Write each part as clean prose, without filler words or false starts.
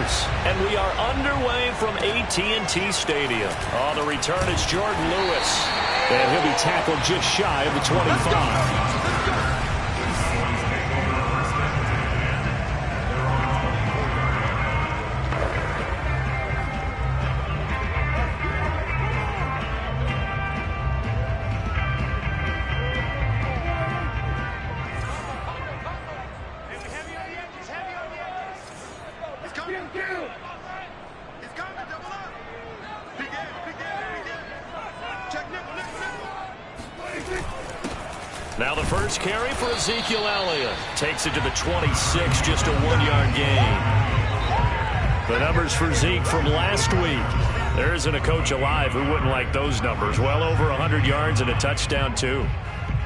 Raiders. And we are underway from AT&T Stadium. On the return, it's Jordan Lewis. And he'll be tackled just shy of the 25. Now the first carry for Ezekiel Elliott. Takes it to the 26, just a 1-yard gain. The numbers for Zeke from last week. There isn't a coach alive who wouldn't like those numbers. Well over 100 yards and a touchdown, too.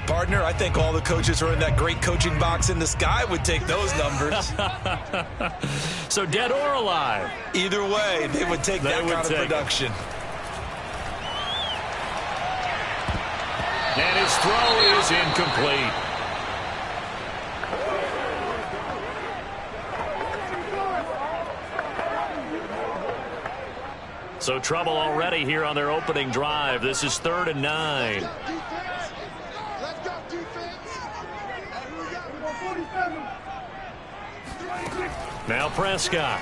Partner, I think all the coaches who are in that great coaching box in the sky would take those numbers. So dead or alive? Either way, they would take that kind of production. And his throw is incomplete. So trouble already here on their opening drive. This is 3rd and 9. Now Prescott.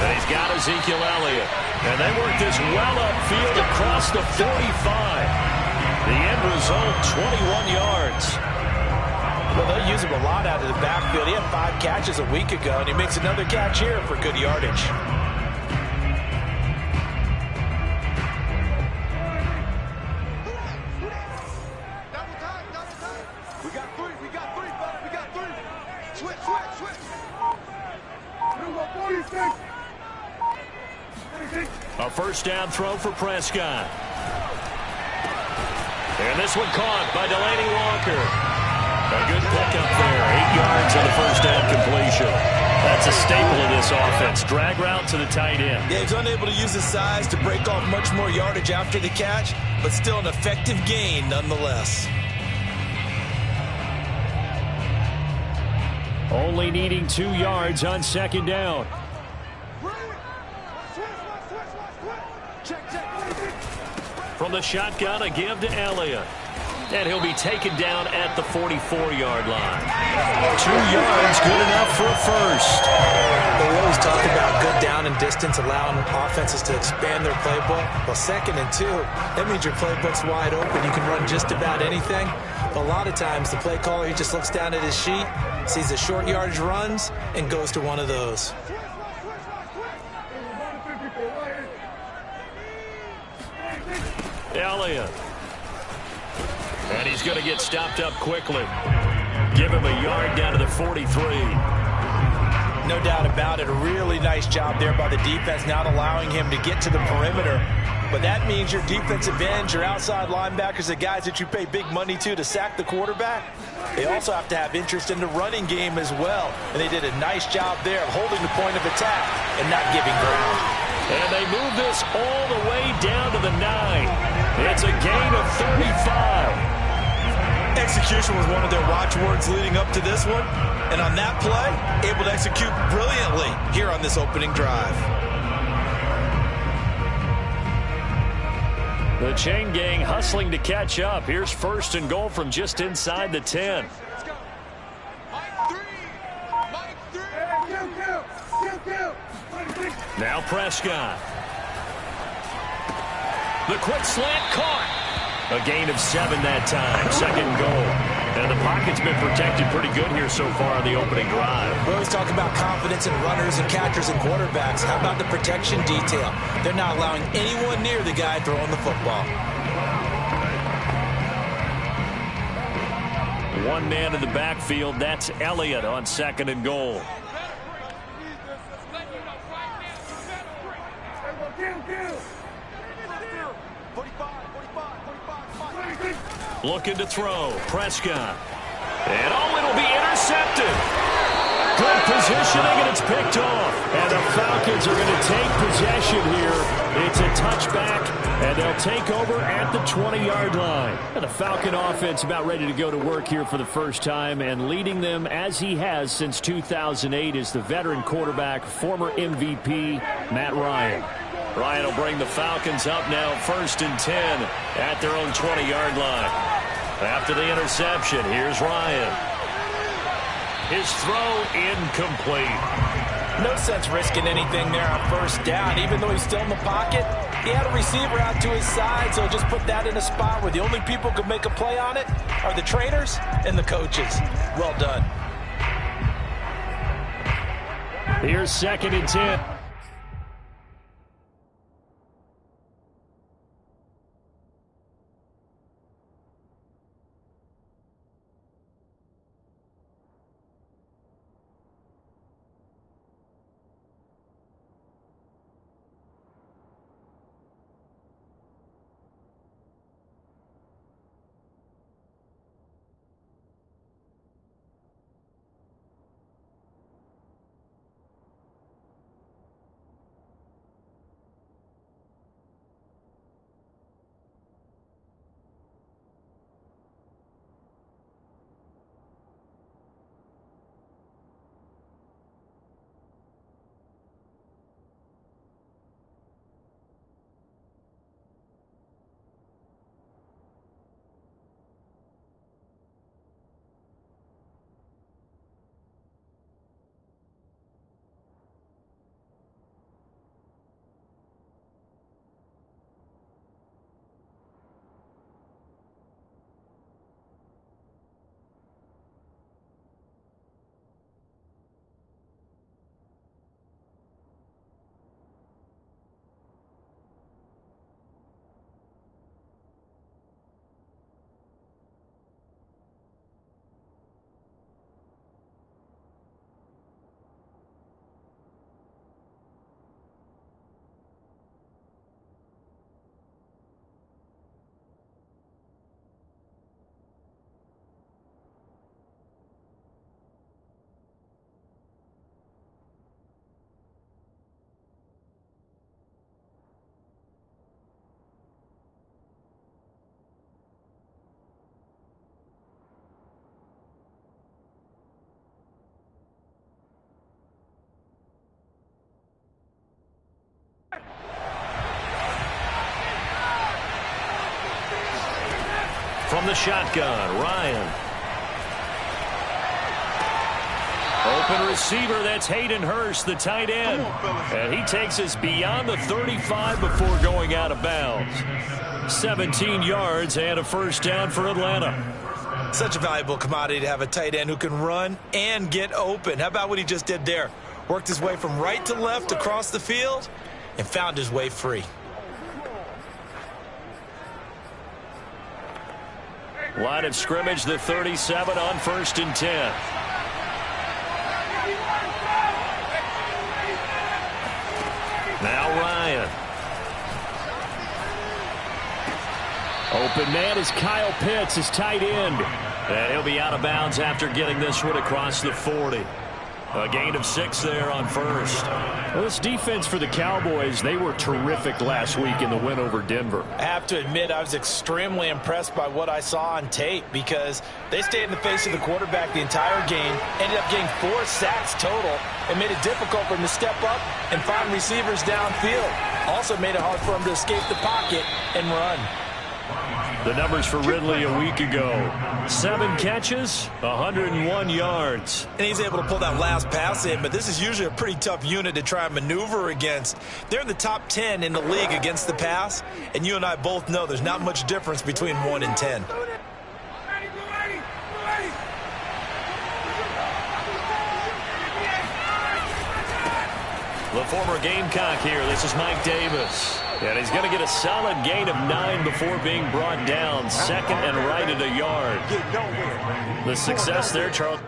And he's got Ezekiel Elliott. And they work this well upfield across the 45. The end result, 21 yards. Well, they'll use him a lot out of the backfield. He had 5 catches a week ago, and he makes another catch here for good yardage. A first down throw for Prescott. And this one caught by Delaney Walker. A good pickup there. 8 yards on the first down completion. That's a staple of this offense. Drag route to the tight end. Yeah, he's unable to use his size to break off much more yardage after the catch, but still an effective gain nonetheless. Only needing 2 yards on second down. From the shotgun, a give to Elliott. And he'll be taken down at the 44-yard line. 2 yards, good enough for a first. We always talk about good down and distance, allowing offenses to expand their playbook. Well, 2nd and 2, that means your playbook's wide open. You can run just about anything. But a lot of times, the play caller, he just looks down at his sheet, sees the short yardage runs, and goes to one of those. Elliott. And he's going to get stopped up quickly. Give him a yard down to the 43. No doubt about it. A really nice job there by the defense, not allowing him to get to the perimeter. But that means your defensive ends, your outside linebackers, the guys that you pay big money to sack the quarterback, they also have to have interest in the running game as well. And they did a nice job there of holding the point of attack and not giving ground. And they move this all the way down to the 9. It's a gain of 35. Execution was one of their watchwords leading up to this one. And on that play, able to execute brilliantly here on this opening drive. The chain gang hustling to catch up. Here's 1st and goal from just inside the 10. Now Prescott. The quick slant caught. A gain of 7 that time. 2nd and goal. And the pocket's been protected pretty good here so far on the opening drive. We always talk about confidence in runners and catchers and quarterbacks. How about the protection detail? They're not allowing anyone near the guy throwing the football. One man in the backfield. That's Elliott on 2nd and goal. Looking to throw. Prescott. And it'll be intercepted. Good positioning, and it's picked off. And the Falcons are going to take possession here. It's a touchback, and they'll take over at the 20-yard line. And the Falcon offense about ready to go to work here for the first time, and leading them as he has since 2008 is the veteran quarterback, former MVP, Matt Ryan. Ryan will bring the Falcons up now, 1st and 10 at their own 20-yard line. After the interception, here's Ryan. His throw incomplete. No sense risking anything there on 1st down. Even though he's still in the pocket, he had a receiver out to his side, so just put that in a spot where the only people who could make a play on it are the trainers and the coaches. Well done. Here's 2nd and 10. From the shotgun, Ryan. Open receiver, that's Hayden Hurst, the tight end. And he takes us beyond the 35 before going out of bounds. 17 yards and a 1st down for Atlanta. Such a valuable commodity to have a tight end who can run and get open. How about what he just did there? Worked his way from right to left across the field and found his way free. Line of scrimmage, the 37 on 1st and 10. Now Ryan. Open man is Kyle Pitts, his tight end. And he'll be out of bounds after getting this one across the 40. A gain of 6 there on 1st. Well, this defense for the Cowboys, they were terrific last week in the win over Denver. I have to admit, I was extremely impressed by what I saw on tape because they stayed in the face of the quarterback the entire game, ended up getting 4 sacks total, and made it difficult for him to step up and find receivers downfield. Also made it hard for him to escape the pocket and run. The numbers for Ridley a week ago. 7 catches, 101 yards. And he's able to pull that last pass in, but this is usually a pretty tough unit to try and maneuver against. They're in the top 10 in the league against the pass, and you and I both know there's not much difference between 1 and 10. The former Gamecock here. This is Mike Davis. And he's going to get a solid gain of 9 before being brought down. 2nd and right at a yard. The success there, Charles.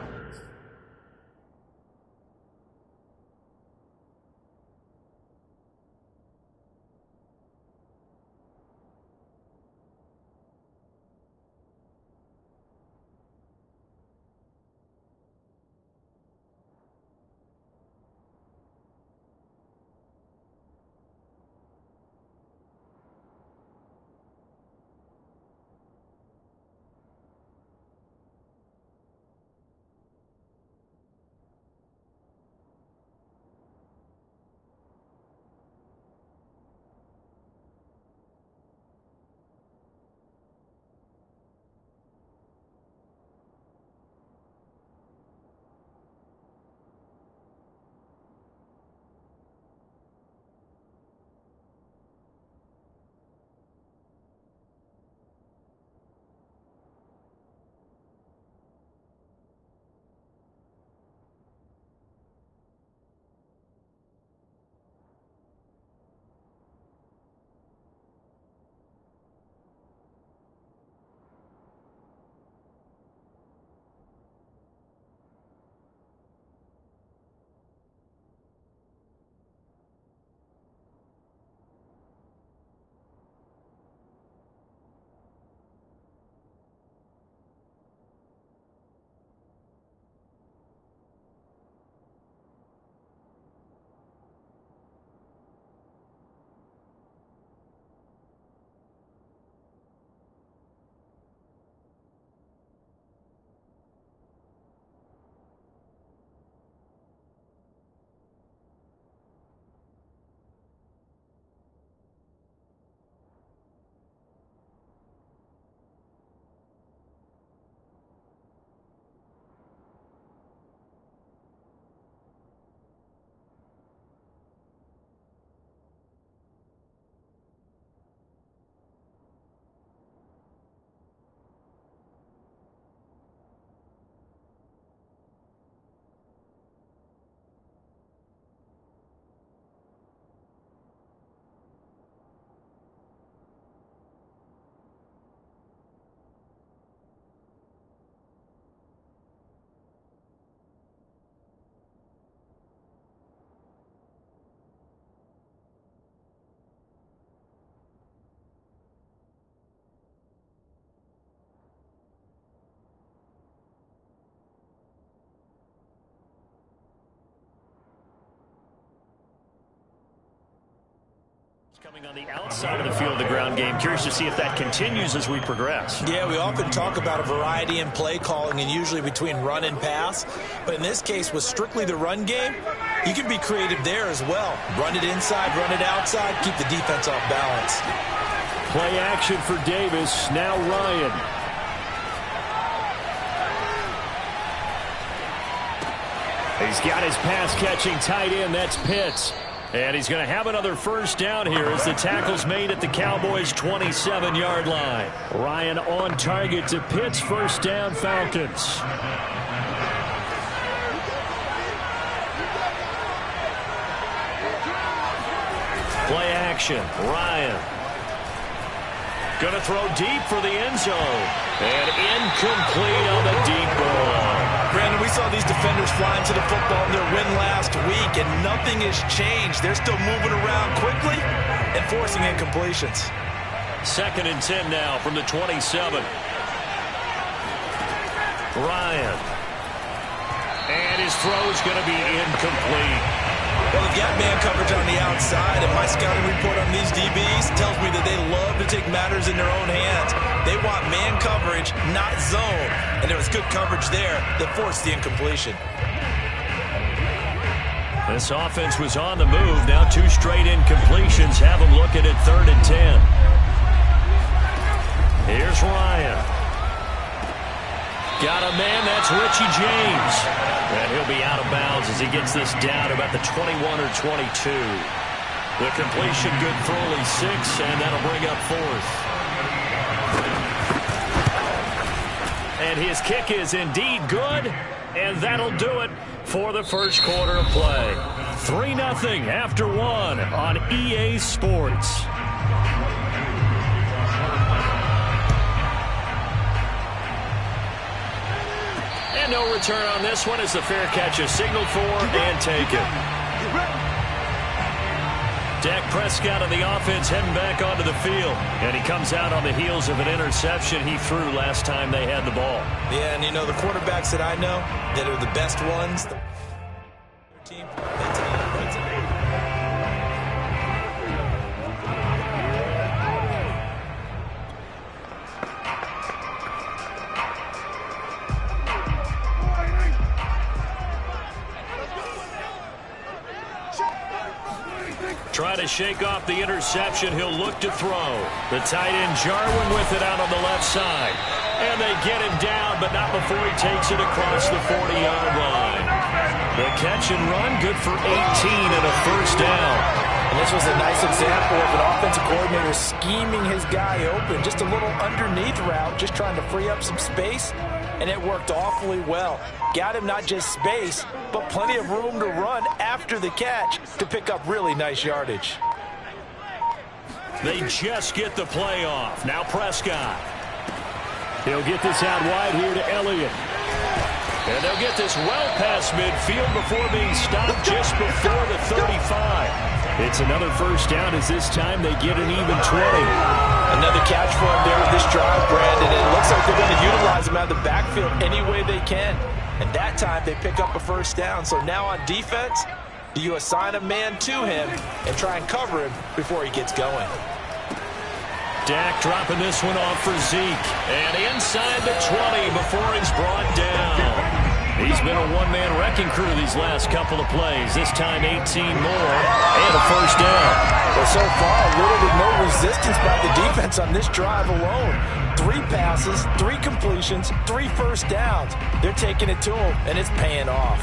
Coming on the outside of the field of the ground game. Curious to see if that continues as we progress. Yeah, we often talk about a variety in play calling and usually between run and pass. But in this case, with strictly the run game, you can be creative there as well. Run it inside, run it outside, keep the defense off balance. Play action for Davis. Now Ryan. He's got his pass-catching tight end. That's Pitts. And he's going to have another first down here as the tackle's made at the Cowboys' 27-yard line. Ryan on target to Pitts. First down, Falcons. Play action. Ryan. Going to throw deep for the end zone. And incomplete on the deep ball. Brandon, we saw these defenders flying to the football in their win last week, and nothing has changed. They're still moving around quickly and forcing incompletions. 2nd and 10 now from the 27. Ryan. And his throw's going to be incomplete. Well, they've got man coverage on the outside, and my scouting report on these DBs tells me that they love to take matters in their own hands. They want man coverage, not zone. And there was good coverage there that forced the incompletion. This offense was on the move. Now 2 straight incompletions have them looking at 3rd and 10. Here's Ryan. Got a man, that's Richie James. And he'll be out of bounds as he gets this down about the 21 or 22. The completion good for only 6, and that'll bring up 4th. And his kick is indeed good, and that'll do it for the first quarter of play. 3-0 after 1 on EA Sports. And no return on this one as the fair catch is signaled for and taken. Dak Prescott of the offense heading back onto the field. And he comes out on the heels of an interception he threw last time they had the ball. Yeah, and you know, the quarterbacks that I know that are the best ones, the team, try to shake off the interception. He'll look to throw. The tight end Jarwin with it out on the left side. And they get him down, but not before he takes it across the 40-yard line. The catch and run good for 18 and a first down. And this was a nice example of an offensive coordinator scheming his guy open. Just a little underneath route, just trying to free up some space. And it worked awfully well. Got him not just space, but plenty of room to run after the catch to pick up really nice yardage. They just get the play off. Now Prescott. He'll get this out wide here to Elliott. And they'll get this well past midfield before being stopped just before the 35. It's another first down as this time they get an even 20. Another catch for him there with this drive, Brandon. And it looks like they're going to utilize him out of the backfield any way they can. And that time they pick up a first down. So now on defense, do you assign a man to him and try and cover him before he gets going? Dak dropping this one off for Zeke. And inside the 20 before he's brought down. He's been a one-man wrecking crew these last couple of plays. This time 18 more and a first down. Well, so far, little to no resistance by the defense on this drive alone. 3 passes, 3 completions, 3 first downs. They're taking it to him, and it's paying off.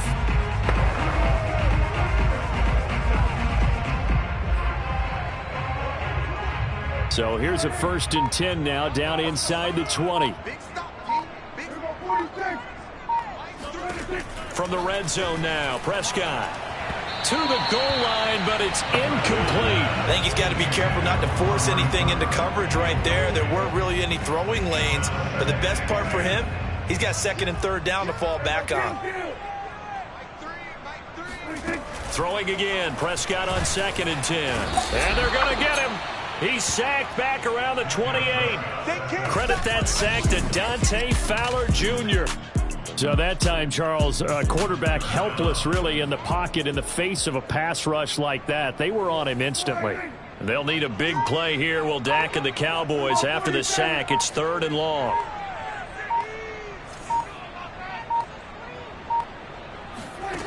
So here's a 1st and 10 now down inside the 20. From the red zone now, Prescott to the goal line, but it's incomplete. I think he's got to be careful not to force anything into coverage right there. There weren't really any throwing lanes, but the best part for him, he's got 2nd and 3rd down to fall back on. Throwing again, Prescott on 2nd and 10. And they're going to get him. He's sacked back around the 28. Credit that sack to Dante Fowler Jr. So that time, Charles, quarterback helpless really in the pocket in the face of a pass rush like that. They were on him instantly. They'll need a big play here. Will Dak and the Cowboys after the sack. It's 3rd and long.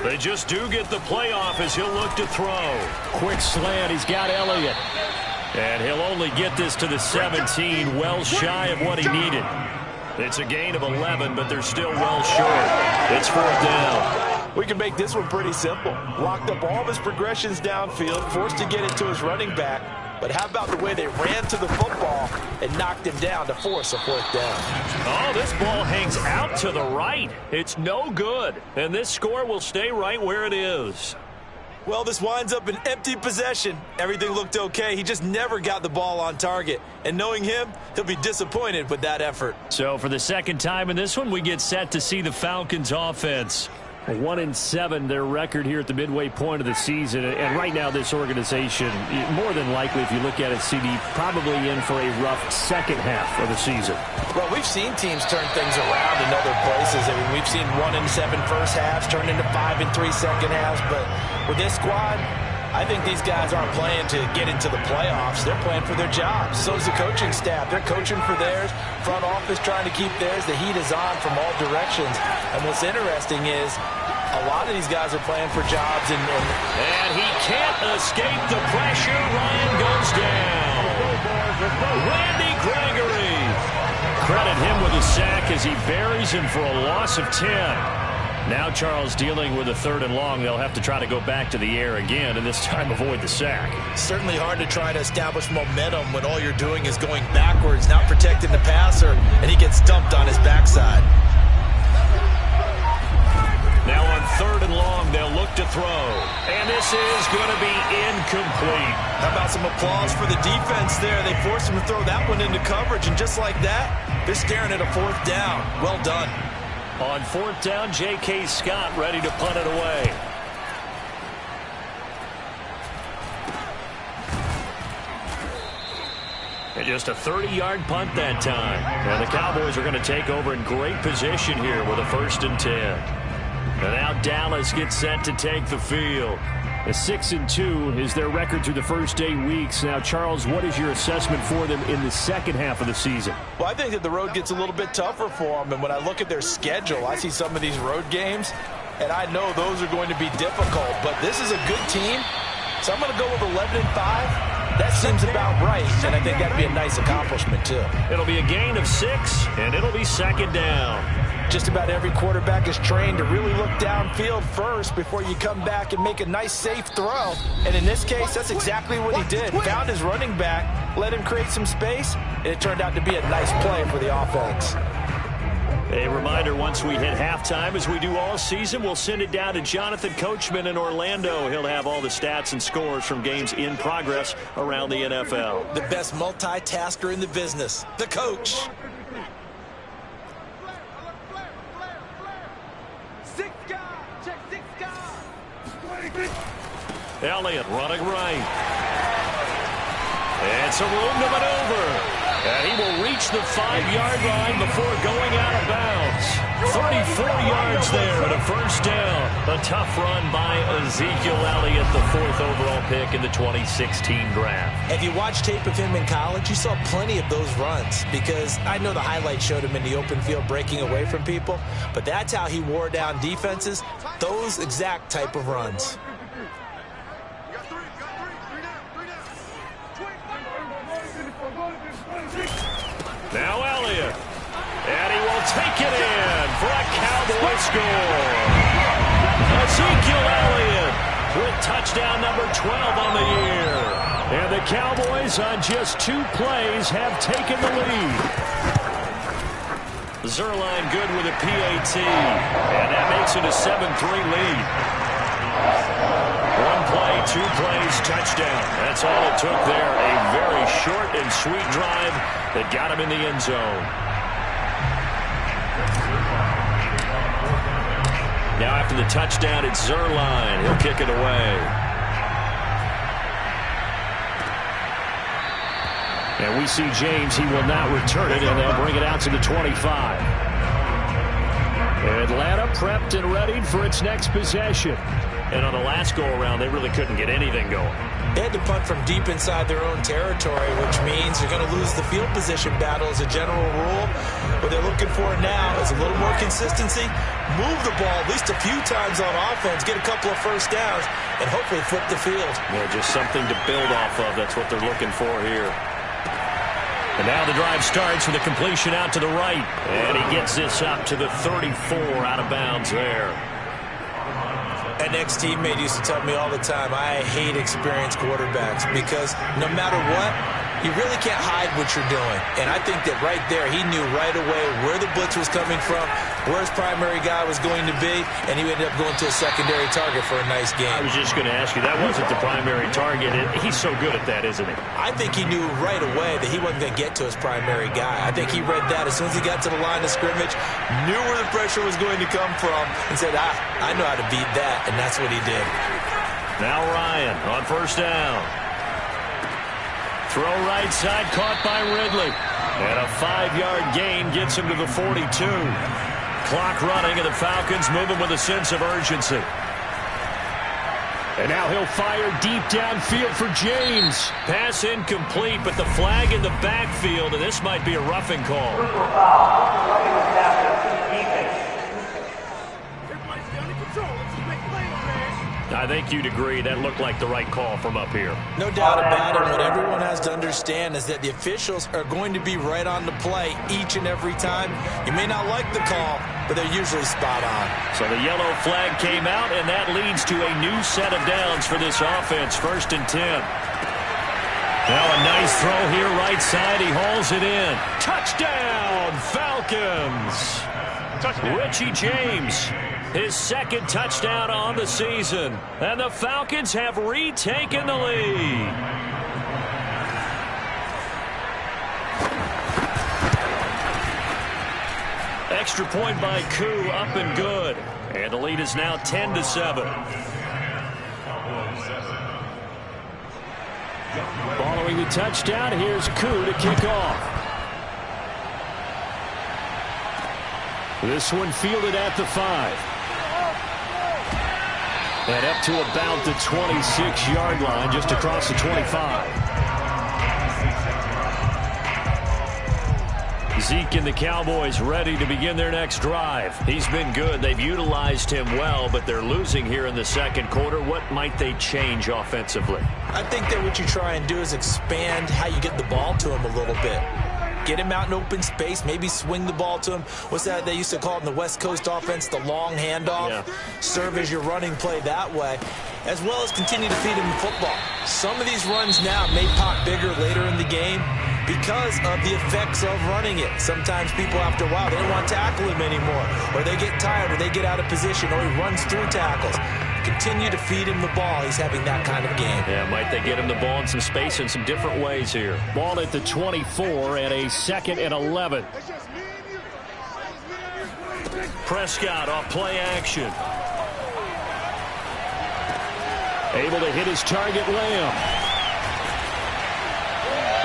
They just do get the playoff as he'll look to throw. Quick slant. He's got Elliott. And he'll only get this to the 17, well shy of what he needed. It's a gain of 11, but they're still well short. It's 4th down. We can make this one pretty simple. Locked up all of his progressions downfield, forced to get it to his running back. But how about the way they ran to the football and knocked him down to force a 4th down? Oh, this ball hangs out to the right. It's no good. And this score will stay right where it is. Well, this winds up an empty possession. Everything looked okay. He just never got the ball on target. And knowing him, he'll be disappointed with that effort. So for the second time in this one, we get set to see the Falcons offense. 1-7, their record here at the midway point of the season. And right now, this organization, more than likely, if you look at it, CD, probably in for a rough second half of the season. Well, we've seen teams turn things around in other places. I mean, we've seen 1-7 first halves turn into 5-3 second halves. But with this squad, I think these guys aren't playing to get into the playoffs. They're playing for their jobs. So is the coaching staff. They're coaching for theirs. Front office trying to keep theirs. The heat is on from all directions. And what's interesting is a lot of these guys are playing for jobs. And he can't escape the pressure. Ryan goes down. Randy Gregory. Credit him with a sack as he buries him for a loss of 10. Now Charles dealing with a 3rd and long. They'll have to try to go back to the air again and this time avoid the sack. Certainly hard to try to establish momentum when all you're doing is going backwards, not protecting the passer, and he gets dumped on his backside. Now on 3rd and long, they'll look to throw. And this is going to be incomplete. How about some applause for the defense there? They forced him to throw that one into coverage, and just like that, they're staring at a 4th down. Well done. On 4th down, J.K. Scott ready to punt it away. And just a 30-yard punt that time. And the Cowboys are going to take over in great position here with a 1st and 10. And now Dallas gets set to take the field. A 6-2 is their record through the first 8 weeks. Now, Charles, what is your assessment for them in the second half of the season? Well, I think that the road gets a little bit tougher for them. And when I look at their schedule, I see some of these road games, and I know those are going to be difficult. But this is a good team, so I'm going to go with 11-5. That seems about right, and I think that would be a nice accomplishment, too. It'll be a gain of 6, and it'll be 2nd down. Just about every quarterback is trained to really look downfield first before you come back and make a nice, safe throw. And in this case, that's exactly what he did. Found his running back, let him create some space, and it turned out to be a nice play for the offense. A reminder, once we hit halftime, as we do all season, we'll send it down to Jonathan Coachman in Orlando. He'll have all the stats and scores from games in progress around the NFL. The best multitasker in the business, the coach. Elliott running right. It's a room to maneuver. And he will reach the 5-yard line before going out of bounds. 34 yards there and a 1st down. A tough run by Ezekiel Elliott, the 4th overall pick in the 2016 draft. If you watch tape of him in college, you saw plenty of those runs, because I know the highlights showed him in the open field breaking away from people, but that's how he wore down defenses, those exact type of runs. Now Elliott, and he will take it in for a Cowboy score. Ezekiel Elliott with touchdown number 12 on the year. And the Cowboys on just 2 plays have taken the lead. Zerline good with a PAT, and that makes it a 7-3 lead. 1 play, 2 plays, touchdown. That's all it took there. A very short and sweet drive that got him in the end zone. Now after the touchdown, it's Zerline. He'll kick it away. And we see James. He will not return it, and they'll bring it out to the 25. Atlanta prepped and readied for its next possession. And on the last go-around, they really couldn't get anything going. They had to punt from deep inside their own territory, which means you're going to lose the field position battle as a general rule. What they're looking for now is a little more consistency, move the ball at least a few times on offense, get a couple of first downs, and hopefully flip the field. Yeah, just something to build off of. That's what they're looking for here. And now the drive starts with a completion out to the right. And he gets this up to the 34 out of bounds there. An ex-teammate used to tell me all the time, I hate experienced quarterbacks because no matter what, you really can't hide what you're doing. And I think that right there, he knew right away where the blitz was coming from, where his primary guy was going to be, and he ended up going to a secondary target for a nice game. I was just going to ask you, that wasn't the primary target. He's so good at that, isn't he? I think he knew right away that he wasn't going to get to his primary guy. I think he read that as soon as he got to the line of scrimmage, knew where the pressure was going to come from, and said, I know how to beat that, and that's what he did. Now Ryan on first down. Throw right side, caught by Ridley. And a 5-yard gain gets him to the 42. Clock running, and the Falcons moving with a sense of urgency. And now he'll fire deep downfield for James. Pass incomplete, but the flag in the backfield, and this might be a roughing call. I think you'd agree that looked like the right call from up here. No doubt about it. What everyone has to understand is that the officials are going to be right on the play each and every time. You may not like the call, but they're usually spot on. So the yellow flag came out, and that leads to a new set of downs for this offense. 1st and 10. Now a nice throw here right side. He hauls it in. Touchdown, Falcons. Touchdown. Richie James. His 2nd touchdown on the season. And the Falcons have retaken the lead. Extra point by Koo, up and good. And the lead is now 10-7. Following the touchdown, here's Koo to kick off. This one fielded at the 5. And up to about the 26-yard line, just across the 25. Zeke and the Cowboys ready to begin their next drive. He's been good. They've utilized him well, but they're losing here in the 2nd quarter. What might they change offensively? I think that what you try and do is expand how you get the ball to him a little bit. Get him out in open space, maybe swing the ball to him. What's that they used to call it in the West Coast offense, the long handoff? Yeah. Serve as your running play that way, as well as continue to feed him the football. Some of these runs now may pop bigger later in the game because of the effects of running it. Sometimes people, after a while, they don't want to tackle him anymore, or they get tired, or they get out of position, or he runs through tackles. Continue to feed him the ball. He's having that kind of game. Yeah, might they get him the ball in some space in some different ways here. Ball at the 24 and a 2nd and 11. Prescott off play action. Able to hit his target, Lamb.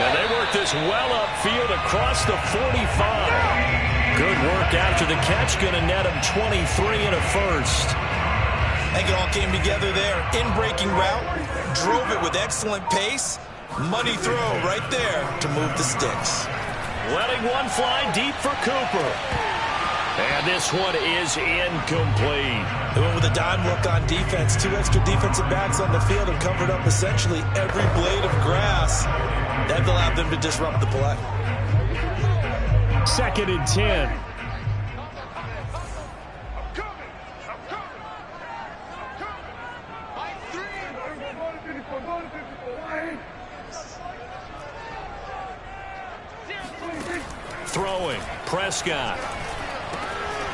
And they work this well upfield across the 45. Good work after the catch. Going to net him 23 and a 1st. I think it all came together there. In-breaking route, drove it with excellent pace. Money throw right there to move the sticks. Letting one fly deep for Cooper. And this one is incomplete. They went with a dime look on defense. 2 extra defensive backs on the field and covered up essentially every blade of grass. That allowed them to disrupt the play. 2nd and 10. Throwing, Prescott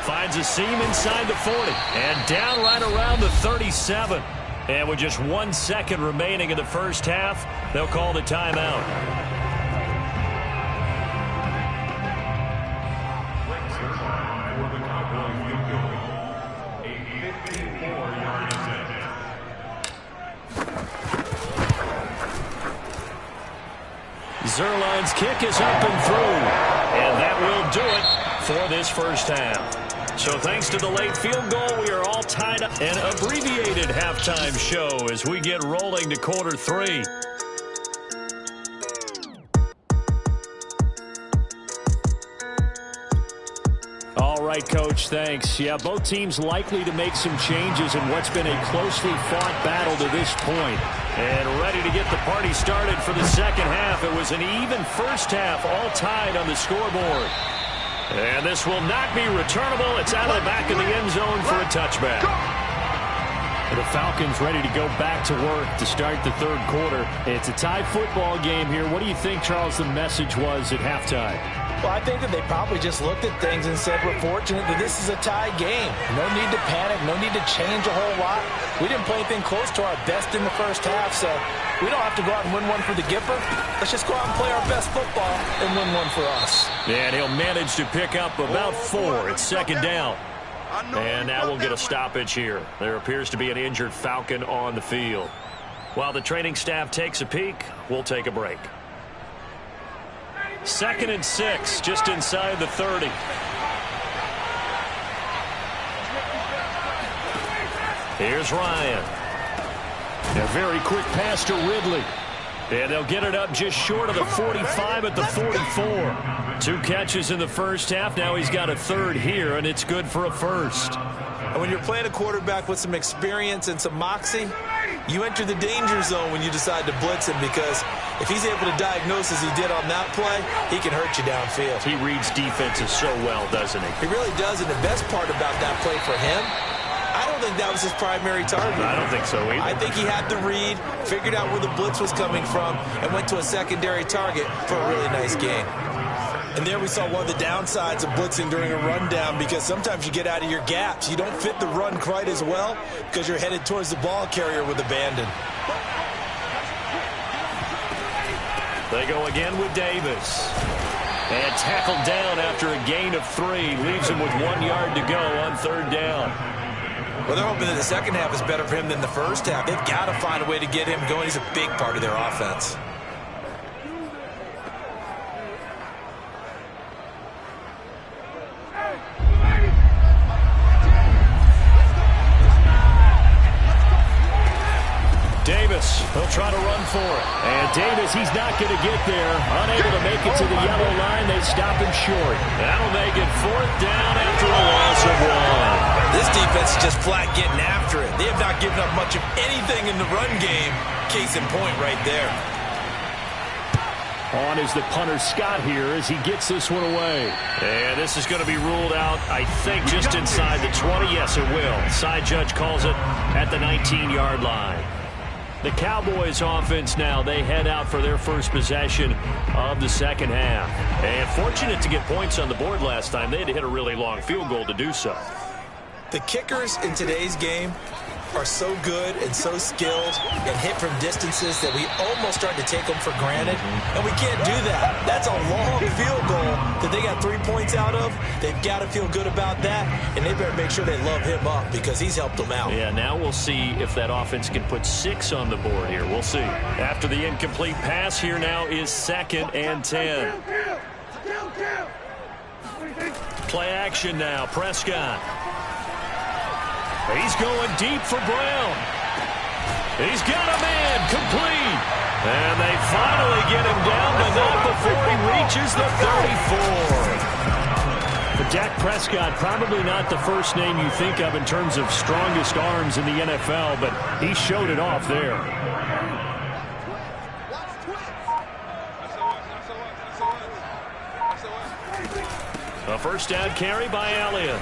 finds a seam inside the 40 and down right around the 37. And with just 1 second remaining in the first half, they'll call the timeout. Zerline's kick is up and through. And that will do it for this first half. So thanks to the late field goal, we are all tied up. An abbreviated halftime show as we get rolling to quarter 3. All right, Coach, thanks. Yeah, both teams likely to make some changes in what's been a closely fought battle to this point. And ready to get the party started for the second half. It was an even first half, all tied on the scoreboard. And this will not be returnable. It's out of the back of the end zone for a touchback. And the Falcons ready to go back to work to start the third quarter. It's a tie football game here. What do you think, Charles, the message was at halftime? Well, I think that they probably just looked at things and said, we're fortunate that this is a tie game. No need to panic, no need to change a whole lot. We didn't play anything close to our best in the first half, so we don't have to go out and win one for the Gipper. Let's just go out and play our best football and win one for us. And he'll manage to pick up about 4. It's second down. And now we'll get a stoppage here. There appears to be an injured Falcon on the field. While the training staff takes a peek, we'll take a break. 2nd and 6, just inside the 30. Here's Ryan. A very quick pass to Ridley. And they'll get it up just short of the 45 at the 44. 2 catches in the first half. Now he's got a third here, and it's good for a first. And when you're playing a quarterback with some experience and some moxie, you enter the danger zone when you decide to blitz him, because if he's able to diagnose as he did on that play, he can hurt you downfield. He reads defenses so well, doesn't he? He really does, and the best part about that play for him, I don't think that was his primary target. I don't think so either. I think he had the read, figured out where the blitz was coming from, and went to a secondary target for a really nice gain. And there we saw one of the downsides of blitzing during a rundown, because sometimes you get out of your gaps. You don't fit the run quite as well because you're headed towards the ball carrier with abandon. They go again with Davis. And tackled down after a gain of 3. Leaves him with 1 yard to go on third down. Well, they're hoping that the second half is better for him than the first half. They've got to find a way to get him going. He's a big part of their offense. Davis, he'll try to run for it. And Davis, he's not going to get there. Unable to make it to the yellow line. They stop him short. That'll make it 4th down after a loss of 1. This defense is just flat getting after it. They have not given up much of anything in the run game. Case in point right there. On is the punter Scott here as he gets this one away. And this is going to be ruled out, I think, just inside the 20. Yes, it will. Side judge calls it at the 19-yard line. The Cowboys offense now, they head out for their first possession of the second half. And fortunate to get points on the board last time. They had to hit a really long field goal to do so. The kickers in today's game are so good and so skilled and hit from distances that we almost start to take them for granted. And we can't do that. That's a long field goal that they got 3 points out of. They've got to feel good about that, and they better make sure they love him up because he's helped them out. Yeah, now we'll see if that offense can put 6 on the board here. We'll see. After the incomplete pass, here now is 2nd and 10. Play action now. Prescott. He's going deep for Brown. He's got a man complete. And they finally get him down, but not before he reaches the 34. But Dak Prescott, probably not the first name you think of in terms of strongest arms in the NFL, but he showed it off there. A first down carry by Elliott.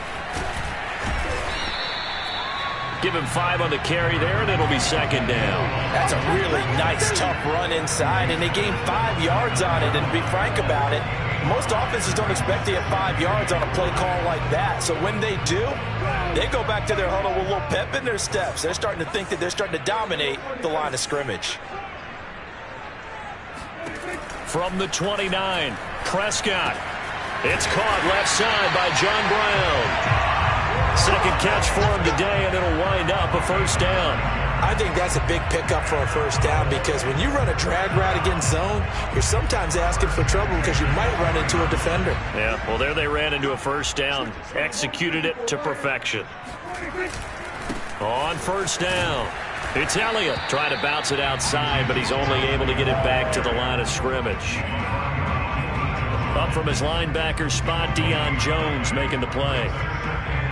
Give him 5 on the carry there, and it'll be second down. That's a really nice, tough run inside, and they gained 5 yards on it. And to be frank about it, most offenses don't expect to get 5 yards on a play call like that. So when they do, they go back to their huddle with a little pep in their steps. They're starting to think that they're starting to dominate the line of scrimmage. From the 29, Prescott. It's caught left side by John Brown. Second catch for him today, and it'll wind up a first down. I think that's a big pickup for a first down, because when you run a drag route against zone, you're sometimes asking for trouble because you might run into a defender. Yeah, well, there they ran into a first down, executed it to perfection. On first down, it's Elliott trying to bounce it outside, but he's only able to get it back to the line of scrimmage. Up from his linebacker spot, Deion Jones making the play.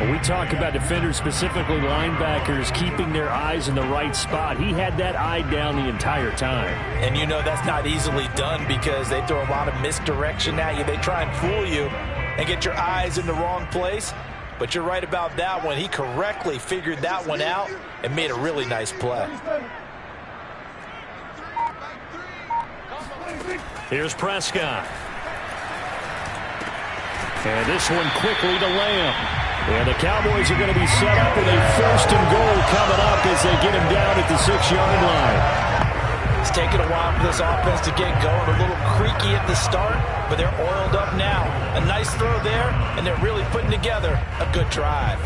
When we talk about defenders, specifically linebackers, keeping their eyes in the right spot, he had that eye down the entire time. And you know that's not easily done because they throw a lot of misdirection at you. They try and fool you and get your eyes in the wrong place. But you're right about that one. He correctly figured that one out and made a really nice play. Here's Prescott. And this one quickly to Lamb. And the Cowboys are going to be set up with a 1st and goal coming up as they get him down at the 6-yard line. It's taken a while for this offense to get going. A little creaky at the start, but they're oiled up now. A nice throw there, and they're really putting together a good drive.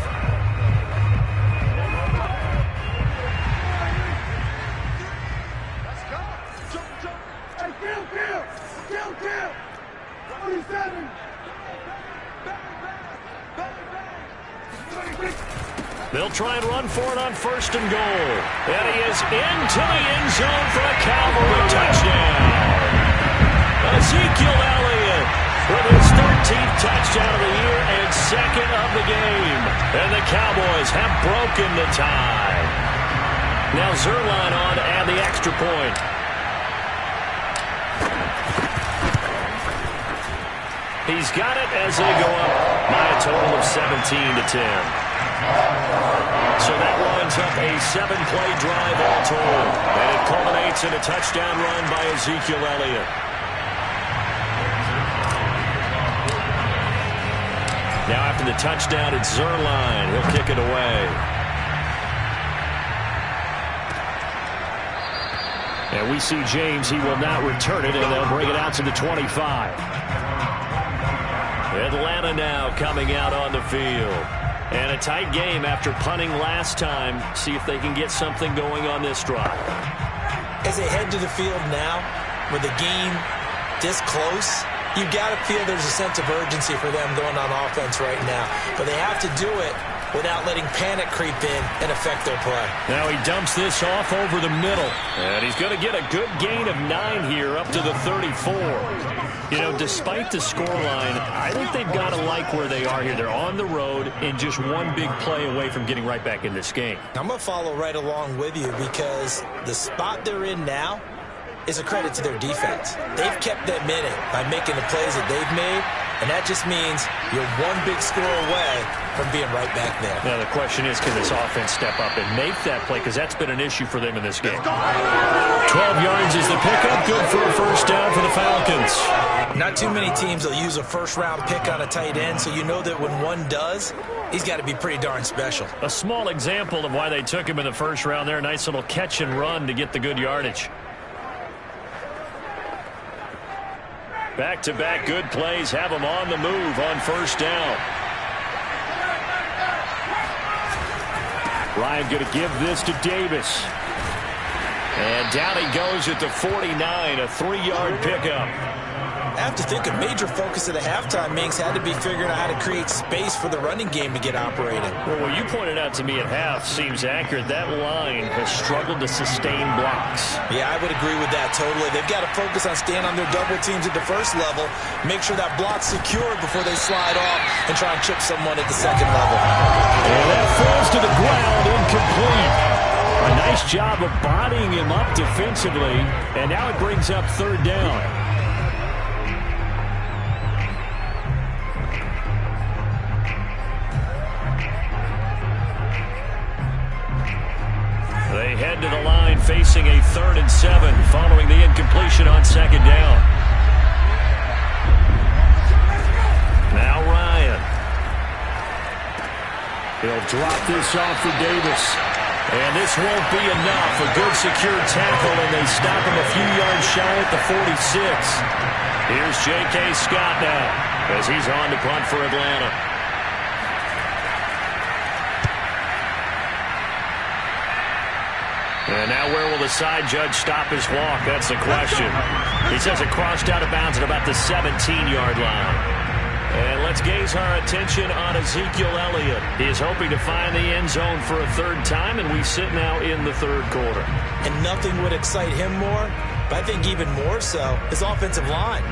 They'll try and run for it on 1st and goal. And he is into the end zone for a Cowboy touchdown. Ezekiel Elliott with his 13th touchdown of the year and 2nd of the game. And the Cowboys have broken the tie. Now Zerline on to add the extra point. He's got it as they go up by a total of 17-10. So that winds up a 7-play drive all told. And it culminates in a touchdown run by Ezekiel Elliott. Now after the touchdown, it's Zerline. He'll kick it away. And we see James. He will not return it, and they'll bring it out to the 25. Atlanta now coming out on the field. And a tight game after punting last time. See if they can get something going on this drive. As they head to the field now, with the game this close, you've got to feel there's a sense of urgency for them going on offense right now. But they have to do it without letting panic creep in and affect their play. Now he dumps this off over the middle. And he's going to get a good gain of 9 here up to the 34. You know, despite the scoreline, I think they've got to like where they are here. They're on the road and just one big play away from getting right back in this game. I'm going to follow right along with you because the spot they're in now is a credit to their defense. They've kept them in it by making the plays that they've made, and that just means you're one big score away from being right back there. Now the question is, can this offense step up and make that play? Because that's been an issue for them in this game. 12 yards is the pickup. Good for a 1st down for the Falcons. Not too many teams will use a 1st-round pick on a tight end, so you know that when one does, he's got to be pretty darn special. A small example of why they took him in the 1st round there. Nice little catch and run to get the good yardage. Back-to-back good plays have him on the move on 1st down. Ryan going to give this to Davis. And down he goes at the 49, a 3-yard pickup. I have to think a major focus of the halftime, Minks, had to be figuring out how to create space for the running game to get operating. Well, what you pointed out to me at half seems accurate. That line has struggled to sustain blocks. Yeah, I would agree with that totally. They've got to focus on staying on their double teams at the 1st level, make sure that block's secured before they slide off and try and chip someone at the 2nd level. And that falls to the ground, incomplete. A nice job of bodying him up defensively, and now it brings up 3rd down. They head to the line facing a 3rd and 7 following the incompletion on 2nd down. Now Ryan. He'll drop this off for Davis. And this won't be enough. A good secure tackle, and they stop him a few yards shy at the 46. Here's J.K. Scott now as he's on to punt for Atlanta. And now where will the side judge stop his walk? That's the question. He says it crossed out of bounds at about the 17-yard line. And let's gaze our attention on Ezekiel Elliott. He is hoping to find the end zone for a third time, and we sit now in the third quarter. And nothing would excite him more, but I think even more so, his offensive line.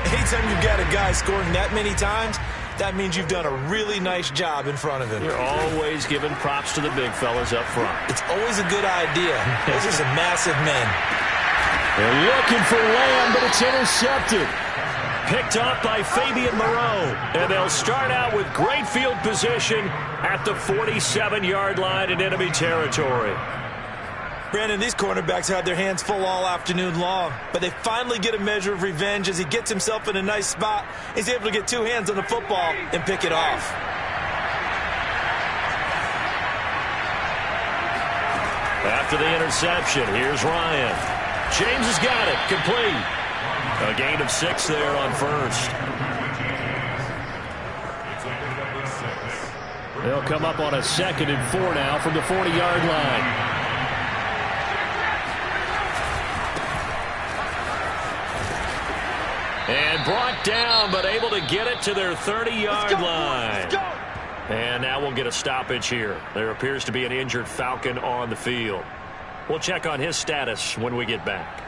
Anytime you've got a guy scoring that many times, that means you've done a really nice job in front of him. You're always giving props to the big fellas up front. It's always a good idea. Those are some massive men. They're looking for Lamb, but it's intercepted. Picked off by Fabian Moreau. And they'll start out with great field position at the 47-yard line in enemy territory. Brandon, these cornerbacks had their hands full all afternoon long, but they finally get a measure of revenge as he gets himself in a nice spot. He's able to get two hands on the football and pick it off. After the interception, here's Ryan. James has got it. Complete. A gain of 6 there on first. They'll come up on a 2nd and 4 now from the 40-yard line. And brought down, but able to get it to their 30-yard line. And now we'll get a stoppage here. There appears to be an injured Falcon on the field. We'll check on his status when we get back.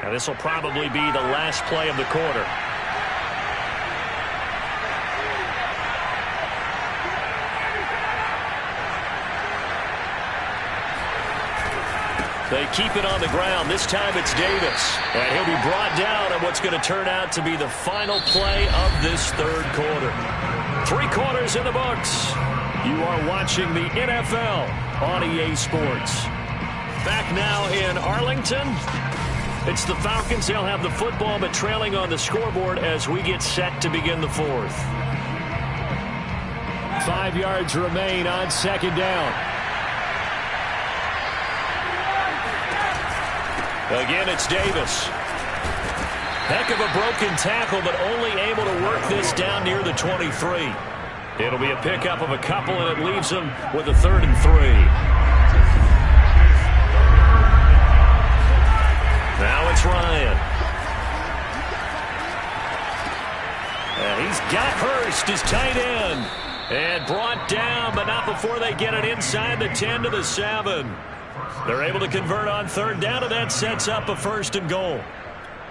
Now this will probably be the last play of the quarter. They keep it on the ground. This time it's Davis. And he'll be brought down on what's going to turn out to be the final play of this third quarter. 3 quarters in the books. You are watching the NFL on EA Sports. Back now in Arlington. It's the Falcons. They'll have the football, but trailing on the scoreboard as we get set to begin the fourth. 5 yards remain on 2nd down. Again, it's Davis. Heck of a broken tackle, but only able to work this down near the 23. It'll be a pickup of a couple, and it leaves them with a 3rd and 3. Now it's Ryan. And he's got Hurst, his tight end. And brought down, but not before they get it inside the 10 to the 7. They're able to convert on 3rd down, and that sets up a 1st and goal.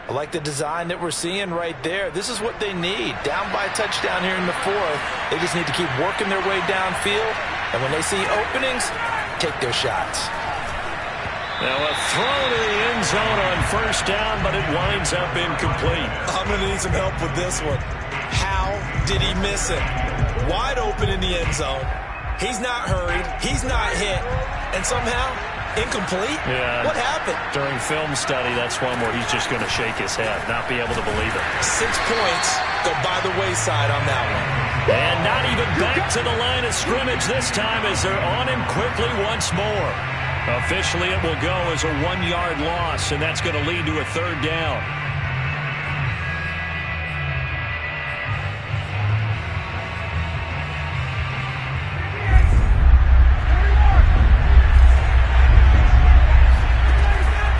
I like the design that we're seeing right there. This is what they need. Down by a touchdown here in the 4th. They just need to keep working their way downfield. And when they see openings, take their shots. Now a throw to the end zone on 1st down, but it winds up incomplete. I'm going to need some help with this one. How did he miss it? Wide open in the end zone. He's not hurried. He's not hit. And somehow, incomplete? Yeah. What happened? During film study, that's one where he's just going to shake his head, not be able to believe it. 6 points go by the wayside on that one. And not even back to the line of scrimmage this time as they're on him quickly once more. Officially, it will go as a 1-yard loss, and that's going to lead to a 3rd down.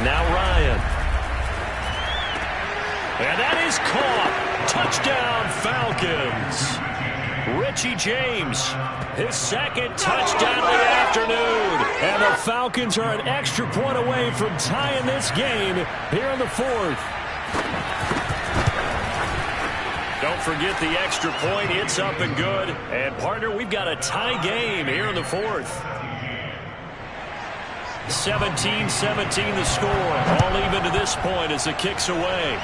Now Ryan. And that is caught. Touchdown, Falcons. Richie James, his 2nd touchdown of the afternoon. And the Falcons are an extra point away from tying this game here in the 4th. Don't forget the extra point. It's up and good. And, partner, we've got a tie game here in the 4th. 17-17 the score. All even to this point as the kick's away.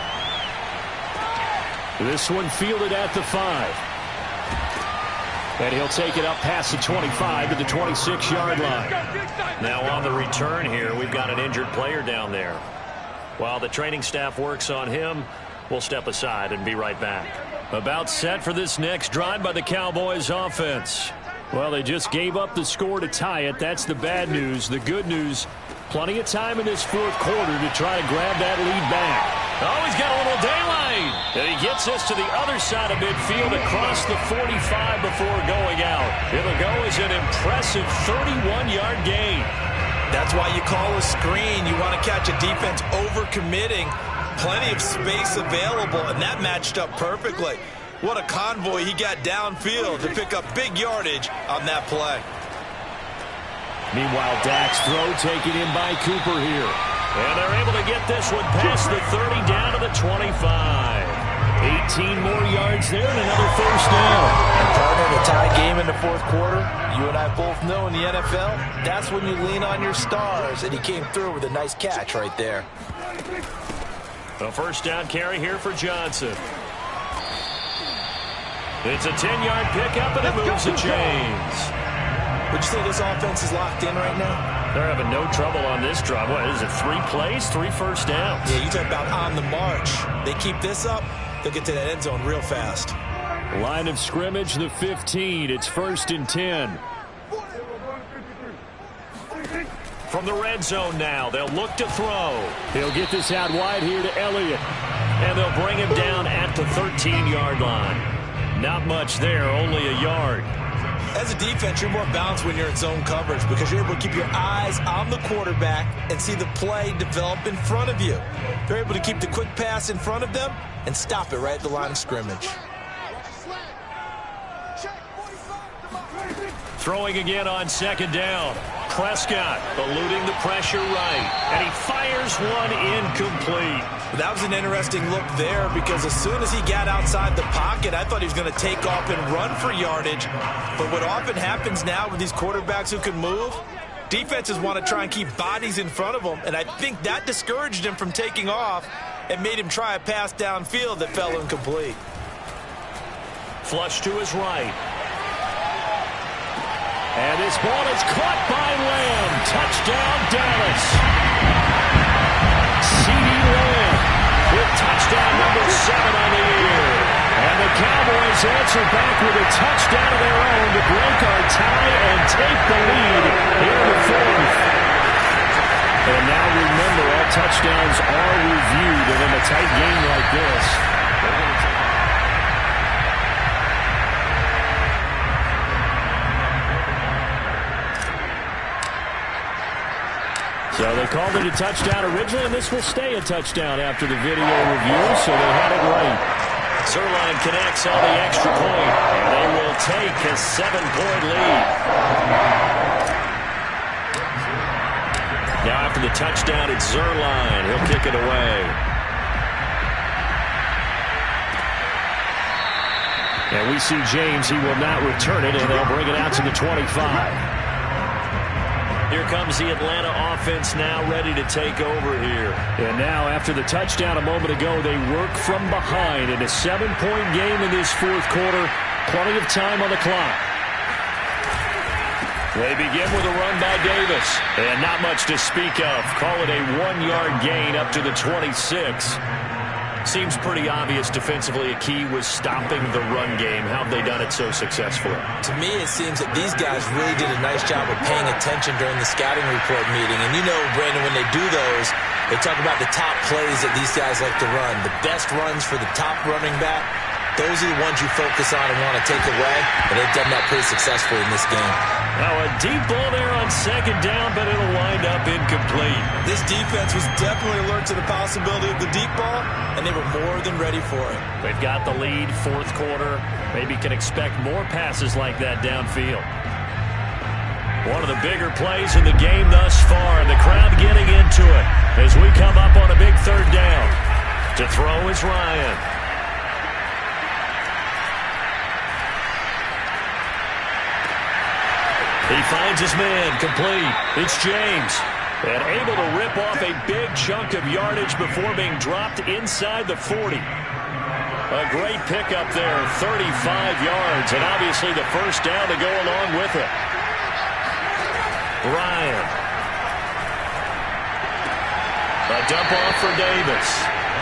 This one fielded at the 5. And he'll take it up past the 25 to the 26-yard line. Now on the return here, we've got an injured player down there. While the training staff works on him, we'll step aside and be right back. About set for this next drive by the Cowboys offense. Well, they just gave up the score to tie it. That's the bad news. The good news, plenty of time in this 4th quarter to try to grab that lead back. Oh, he's got a little daylight. And he gets us to the other side of midfield across the 45 before going out. It'll go as an impressive 31-yard gain. That's why you call a screen. You want to catch a defense overcommitting. Plenty of space available, and that matched up perfectly. What a convoy he got downfield to pick up big yardage on that play. Meanwhile, Dak's throw taken in by Cooper here. And they're able to get this one past the 30 down to the 25. 18 more yards there and another first down. And partner, the tie game in the fourth quarter, you and I both know in the NFL, that's when you lean on your stars, and he came through with a nice catch right there. A first down carry here for Johnson. It's a 10-yard pickup, and it moves the chains. Would you say this offense is locked in right now? They're having no trouble on this drive. What is it, 3 plays, 3 first downs? Yeah, you talk about on the march. They keep this up, they'll get to that end zone real fast. Line of scrimmage, the 15. It's 1st and 10. From the red zone now, they'll look to throw. He'll get this out wide here to Elliott. And they'll bring him down at the 13-yard line. Not much there, only a yard. As a defense, you're more balanced when you're in zone coverage because you're able to keep your eyes on the quarterback and see the play develop in front of you. They're able to keep the quick pass in front of them and stop it right at the line of scrimmage. Throwing again on 2nd down. Prescott eluding the pressure right. And he fires one incomplete. That was an interesting look there because as soon as he got outside the pocket, I thought he was going to take off and run for yardage. But what often happens now with these quarterbacks who can move, defenses want to try and keep bodies in front of them. And I think that discouraged him from taking off and made him try a pass downfield that fell incomplete. Flush to his right. And this ball is caught by Lamb. Touchdown, Dallas. CeeDee Lamb with touchdown number 7 on the year. And the Cowboys answer back with a touchdown of their own to break our tie and take the lead here in the 4th. And now remember, all touchdowns are reviewed, and in a tight game like this, so they called it a touchdown originally, and this will stay a touchdown after the video review, so they had it right. Zerline connects on the extra point, and they will take a 7-point lead. Now after the touchdown, it's Zerline. He'll kick it away. And we see James. He will not return it, and they'll bring it out to the 25. Here comes the Atlanta offense now ready to take over here. And now after the touchdown a moment ago, they work from behind in a 7-point game in this 4th quarter. Plenty of time on the clock. They begin with a run by Davis. And not much to speak of. Call it a 1-yard gain up to the 26. Seems pretty obvious defensively a key was stopping the run game. How have they done it so successfully? To me, it seems that these guys really did a nice job of paying attention during the scouting report meeting. And you know, Brandon, when they do those, they talk about the top plays that these guys like to run. The best runs for the top running back, those are the ones you focus on and want to take away. And they've done that pretty successfully in this game. Now a deep ball there on 2nd down, but it'll wind up incomplete. This defense was definitely alert to the possibility of the deep ball, and they were more than ready for it. They've got the lead, 4th quarter. Maybe can expect more passes like that downfield. One of the bigger plays in the game thus far, and the crowd getting into it as we come up on a big 3rd down. To throw is Ryan. He finds his man, complete. It's James. And able to rip off a big chunk of yardage before being dropped inside the 40. A great pickup there, 35 yards, and obviously the first down to go along with it. Ryan. A dump off for Davis.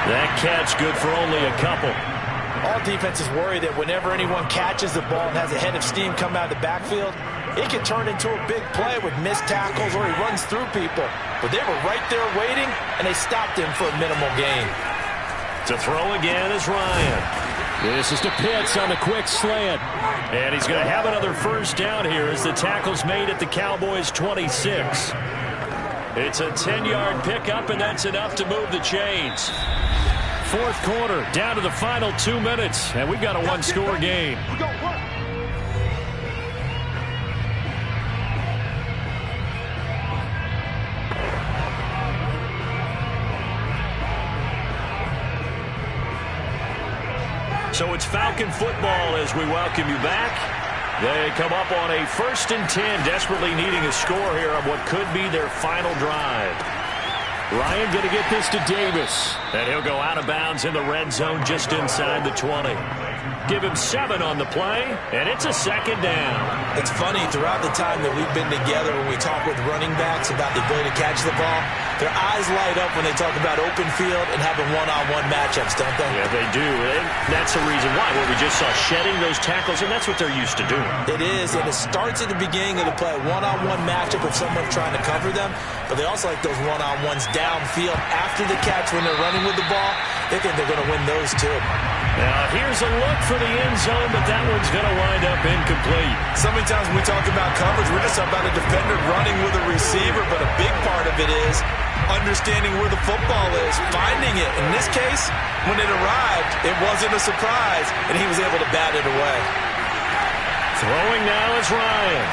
That catch good for only a couple. All defenses worry that whenever anyone catches the ball and has a head of steam come out of the backfield, it can turn into a big play with missed tackles or he runs through people. But they were right there waiting, and they stopped him for a minimal gain. To throw again is Ryan. This is to Pitts on the quick slant. And he's going to have another first down here as the tackle's made at the Cowboys' 26. It's a 10-yard pickup, and that's enough to move the chains. Fourth quarter, down to the final 2 minutes, and we've got a one-score game. So it's Falcon football as we welcome you back. They come up on a 1st and 10, desperately needing a score here on what could be their final drive. Ryan going to get this to Davis. And he'll go out of bounds in the red zone just inside the 20. Give him 7 on the play, and it's a 2nd down. It's funny, throughout the time that we've been together when we talk with running backs about the ability to catch the ball, their eyes light up when they talk about open field and having one-on-one matchups, don't they? Yeah, they do. And that's the reason why. What we just saw, shedding those tackles, and that's what they're used to doing. It is, and it starts at the beginning of the play. One-on-one matchup of someone trying to cover them, but they also like those one-on-ones downfield after the catch when they're running with the ball. They think they're going to win those too. Now, here's a look for the end zone, but that one's going to wind up incomplete. So many times when we talk about coverage, we're just about a defender running with a receiver, but a big part of it is understanding where the football is, finding it. In this case, when it arrived, it wasn't a surprise, and he was able to bat it away. Throwing now is Ryan.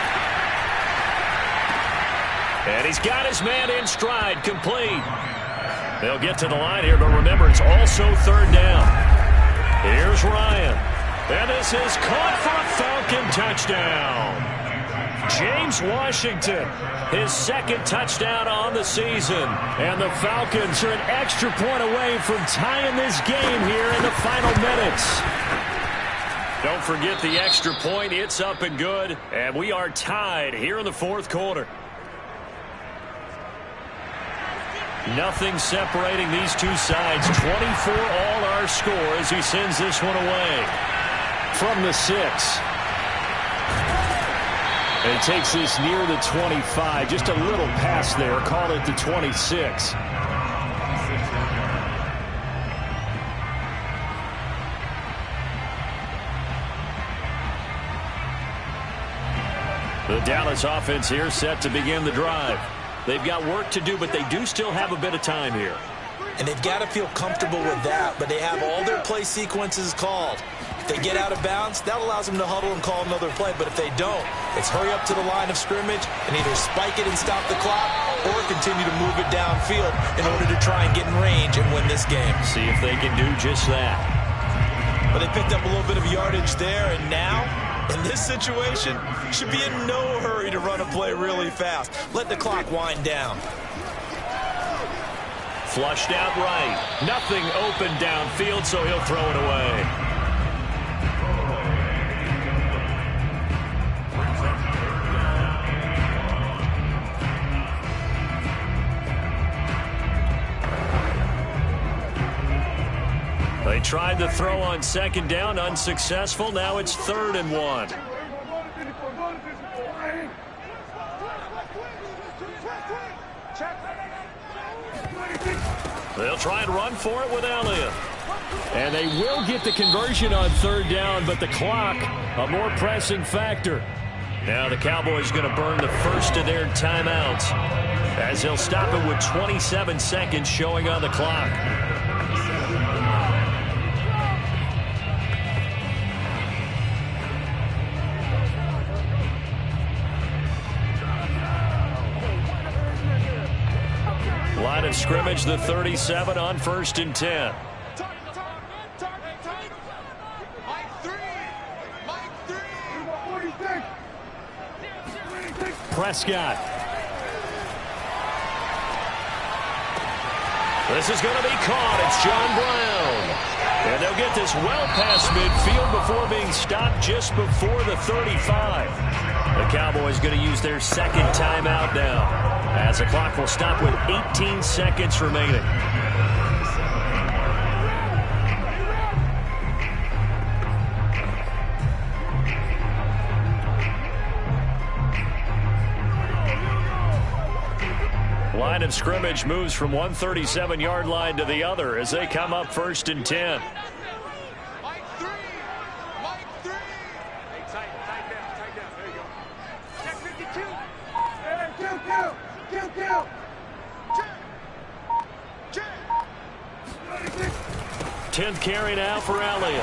And he's got his man in stride, complete. They'll get to the line here, but remember, it's also 3rd down. Here's Ryan. And this is caught for a Falcon touchdown. James Washington, his 2nd touchdown on the season. And the Falcons are an extra point away from tying this game here in the final minutes. Don't forget the extra point. It's up and good. And we are tied here in the 4th quarter. Nothing separating these two sides. 24 all our score as he sends this one away. From the 6. And he takes this near the 25. Just a little pass there. Call it the 26. The Dallas offense here set to begin the drive. They've got work to do, but they do still have a bit of time here. And they've got to feel comfortable with that, but they have all their play sequences called. If they get out of bounds, that allows them to huddle and call another play, but if they don't, it's hurry up to the line of scrimmage and either spike it and stop the clock or continue to move it downfield in order to try and get in range and win this game. See if they can do just that. But they picked up a little bit of yardage there, and now, in this situation, should be in no hurry to run a play really fast. Let the clock wind down. Flushed out right. Nothing open downfield, so he'll throw it away. They tried the throw on 2nd down, unsuccessful. Now it's 3rd and 1. They'll try and run for it with Elliott. And they will get the conversion on 3rd down, but the clock, a more pressing factor. Now the Cowboys going to burn the first of their timeouts as they'll stop it with 27 seconds showing on the clock. Line of scrimmage, the 37 on 1st and 10. Prescott. This is going to be caught. It's John Brown. And they'll get this well past midfield before being stopped just before the 35. The Cowboys going to use their 2nd timeout now, as the clock will stop with 18 seconds remaining. Line of scrimmage moves from one 37-yard line to the other as they come up 1st and 10. 10th carry now for Elliott.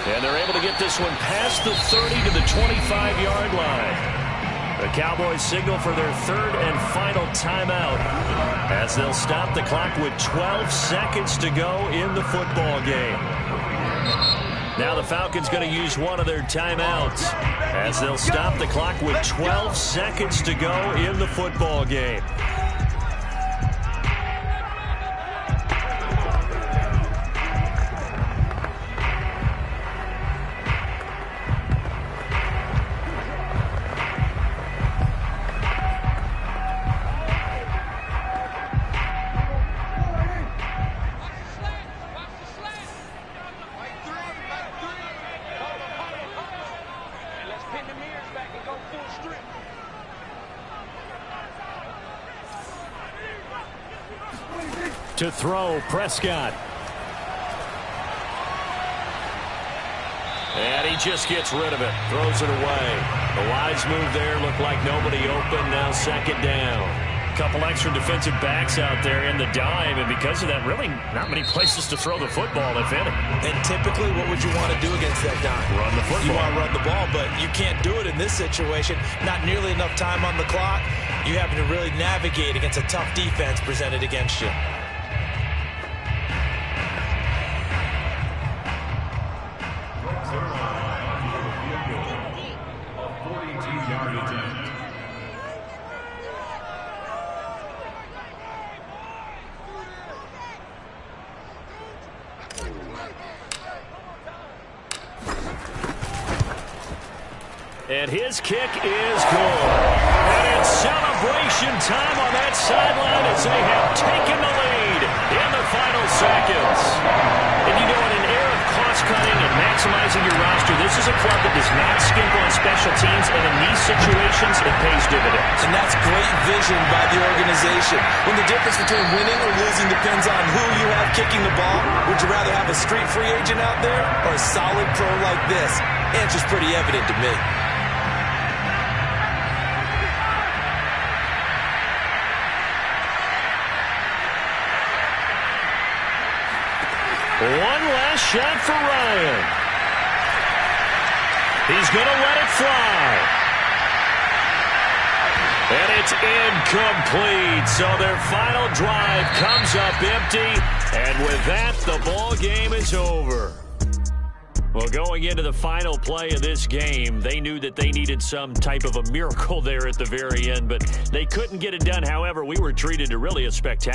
And they're able to get this one past the 30 to the 25-yard line. The Cowboys signal for their third and final timeout as they'll stop the clock with 12 seconds to go in the football game. Now the Falcons going to use one of their timeouts as they'll stop the clock with 12 seconds to go in the football game. To throw, Prescott. And he just gets rid of it. Throws it away. The wise move there. Looked like nobody open. Now second down. Couple extra defensive backs out there in the dime. And because of that, really not many places to throw the football, if any. And typically, what would you want to do against that dime? Run the football. You want to run the ball, but you can't do it in this situation. Not nearly enough time on the clock. You having to really navigate against a tough defense presented against you. And his kick is good. And it's celebration time on that sideline as they have taken the lead in the final seconds. And you know, in an era of cost-cutting and maximizing your roster, this is a club that does not skimp on special teams, and in these situations, it pays dividends. And that's great vision by the organization. When the difference between winning or losing depends on who you have kicking the ball, would you rather have a street free agent out there or a solid pro like this? Answer's pretty evident to me. One last shot for Ryan. He's going to let it fly. And it's incomplete. So their final drive comes up empty. And with that, the ball game is over. Well, going into the final play of this game, they knew that they needed some type of a miracle there at the very end, but they couldn't get it done. However, we were treated to really a spectacular